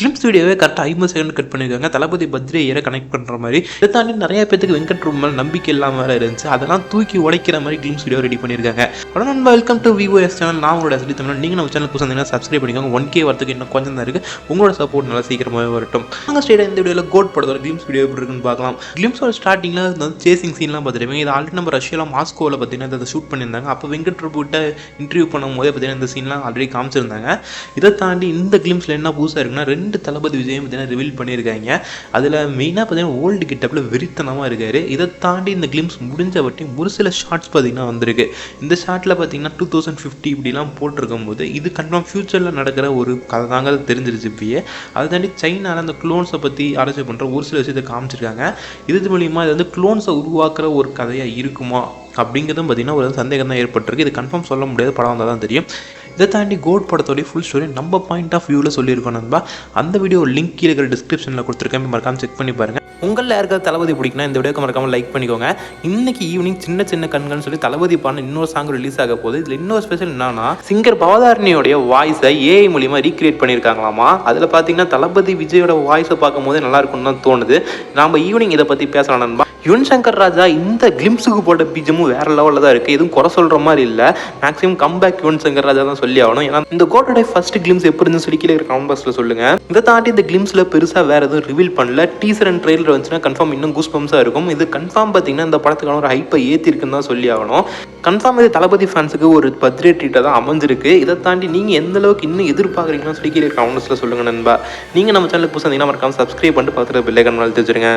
Glimpse வீடியோவே கரெக்டாக 50 second cut பண்ணியிருக்காங்க. தளபதி பர்த்டே இயரை கனெக்ட் பண்ணுற மாதிரி. இதை தாண்டி நிறைய பேருக்கு வெங்கட் ரூம் மேலே நம்பிக்கை இல்லாமல் வேறு இருந்துச்சு. அதெல்லாம் தூக்கி உடைக்கிற மாதிரி கிளிம்ஸ் வீடியோ ரெடி பண்ணியிருக்காங்க. உடனே வெல்கம் டு VOS சேனல். நான் உங்களோட சொல்லி தமிழ். நீங்கள் நம்ம சேனல் புதுசாக சப்ஸ்கிரைப் பண்ணிக்கோங்க. 1K வரதுக்கு இன்னும் கொஞ்சம் தான் இருக்குது. உங்களோட சப்போர்ட் நல்லா சீக்கிரமாகவே வரட்டும். நாங்கள் ஸ்டேட் இந்த வீடியோவில் கோட் படத்தோட கிளிம்ஸ் வீடியோ எப்படி இருக்குன்னு பார்க்கலாம். கிளிம்ஸோட ஸ்டார்டிங்கில் வந்து சேசிங் சீன்லாம் பார்த்துருப்பீங்க. இது ஆல்ரெடி நம்ம ரஷ்யாவில் மாஸ்கோவில் பார்த்தீங்கன்னா இதை ஷூட் பண்ணியிருந்தாங்க. அப்போ வெங்கட் ரூபிட்ட இன்டர்வியூ பண்ணும் போதே பார்த்தீங்கன்னா இந்த சீன்லாம் ஆல்ரெடி காமிச்சிருந்தாங்க. இதை தாண்டி இந்த கிளிம்ஸில் என்ன புதுசாக இருக்குன்னா 2 தளபதி விஜயம் பார்த்தீங்கன்னா ரிவீல் பண்ணியிருக்காங்க. அதில் மெயினாக பார்த்தீங்கன்னா ஓல்டு கிட்டப்பில் வெறித்தனமாக இருக்காரு. இதை தாண்டி இந்த கிளிம்ஸ் முடிஞ்ச வட்டி ஒரு சில ஷார்ட்ஸ் பார்த்தீங்கன்னா வந்திருக்கு. இந்த ஷார்ட்டில் பார்த்தீங்கன்னா 2050 இப்படிலாம் போட்டிருக்கும் போது இது கன்ஃபார்ம் ஃபியூச்சரில் நடக்கிற ஒரு கதை தாங்க தெரிஞ்சிருச்சு. இப்பயே அதை தாண்டி சைனாவில் அந்த க்ளோன்ஸை பற்றி ஆராய்ச்சி பண்ணுற ஒரு சில விஷயத்தை காமிச்சிருக்காங்க. இது மூலிமா இது வந்து க்ளோன்ஸை உருவாக்குற ஒரு கதையாக இருக்குமா அப்படிங்கிறதும் பார்த்தீங்கன்னா ஒரு சந்தேகம் தான் ஏற்பட்டிருக்கு. இது கன்ஃபார்ம் சொல்ல முடியாது, படம் வந்தால் தான் தெரியும். இதை தாண்டி கோட் படத்தோடைய ஃபுல் ஸ்டோரி நம்ம பாயிண்ட் ஆஃப் வியூவில் சொல்லியிருக்கோம் நண்பா. அந்த வீடியோ லிங்க் கீழே இருக்கிற டிஸ்கிரிப்ஷனில் கொடுத்துருக்கேன், மறக்காமல் செக் பண்ணி பாருங்கள். உங்களில் யாருக்காவது தளபதி பிடிக்குன்னா இந்த வீடியோக்கு மறக்காமல் லைக் பண்ணிக்கோங்க. இன்னைக்கு ஈவினிங் சின்ன சின்ன கண்கள்னு சொல்லி தளபதி பாடின இன்னொரு சாங் ரிலீஸ் ஆக போகுது. இதில் இன்னொரு ஸ்பெஷல் என்னன்னா சிங்கர் பவதாரணியோடைய வாய்ஸை AI மூலிமா ரீக்ரியேட் பண்ணியிருக்காங்களாமா. அதில் பார்த்தீங்கன்னா தளபதி விஜயோட வாய்ஸை பார்க்கும் போதே நல்லா இருக்கும்னு தான் தோணுது. நாம் ஈவினிங் இதை பற்றி பேசலாம் நண்பா. யுவன் சங்கர் ராஜா இந்த கிளிம்ஸுக்கு போட்ட பீஜமும் வேற லெவலில் தான் இருக்குது. எதுவும் குறை சொல்கிற மாதிரி இல்லை. மேக்ஸிமம் கம்பேக் யுவன் சங்கர் ராஜா தான் சொல்லி ஆகணும். ஏன்னா இந்த கோட்டோட ஃபர்ஸ்ட் கிளிம்ஸ் எப்படி இருந்து சொல்லி கீழே கமெண்ட் பாக்ஸில் சொல்லுங்கள். இதை தாண்டி இந்த கிளிம்ஸில் பெருசாக வேறு எதுவும் ரிவீல் பண்ணல. டீசர் அண்ட் ட்ரெயிலர் வந்துச்சுன்னா கன்ஃபார்ம் இன்னும் கூஸ் பம்ஸாக இருக்கும். இது கன்ஃபார்ம் பார்த்தீங்கன்னா இந்த படத்துக்கான ஒரு ஹைப்பை ஏற்றிருக்குன்னு தான் சொல்லி ஆகணும். கன்ஃபார்ம் இது தளபதி ஃபேன்ஸுக்கு ஒரு பர்த்டே ட்ரீட்டாக தான் அமைஞ்சிருக்கு. இதை தாண்டி நீங்கள் எந்த அளவுக்கு இன்னும் எதிர்பார்க்குறீங்கன்னு சொல்லி கீழே கமெண்ட்ஸில் சொல்லுங்கள் நண்பா. நீங்கள் நம்ம சேனலுக்கு புதுசாக இருந்தீங்கன்னா மறக்காமல் சப்ஸ்கிரைப் பண்ணிட்டு பார்த்துட்டு பெல் ஐகான் அழுத்தி வச்சிருங்க.